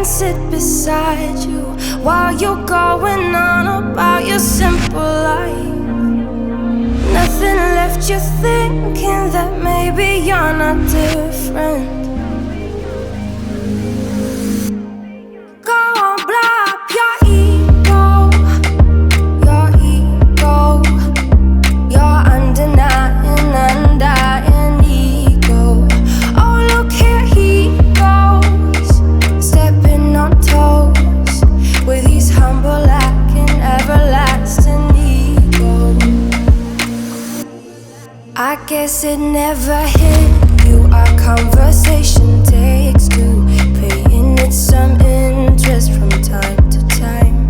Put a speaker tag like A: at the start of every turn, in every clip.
A: sit beside you while you're going on about your simple life. Nothing left you thinking that maybe you're not different. Go on, blow up your ego, your undenying, undying ego. Oh, look here he goes, stepping on toes with his humble lacking everlasting ego. I guess it never hit you. Our conversation takes two, paying it some interest from time to time.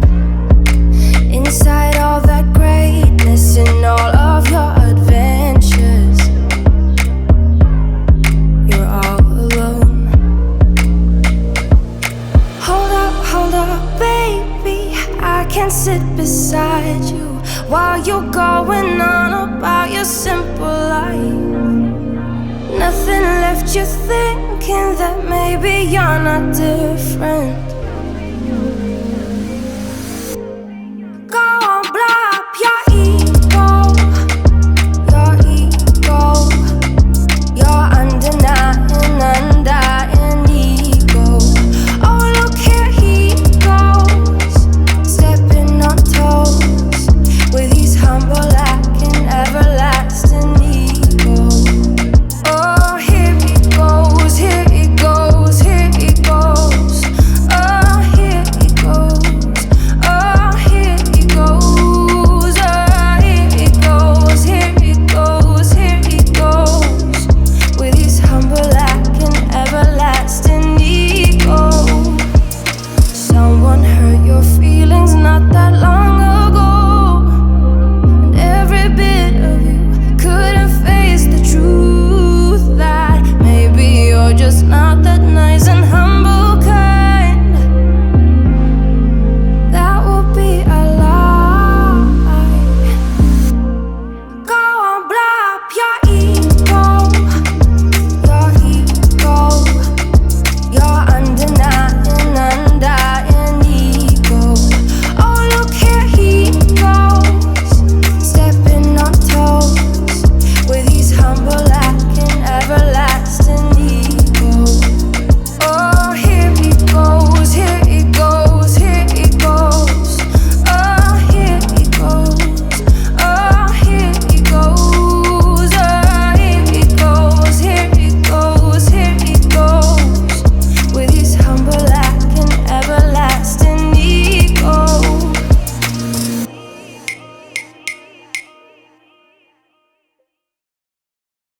A: Inside all that greatness and all of your adventures, you're all alone. Hold up, baby, I can sit beside you while you're going on about your simple life. Nothing left you thinking that maybe you're not different.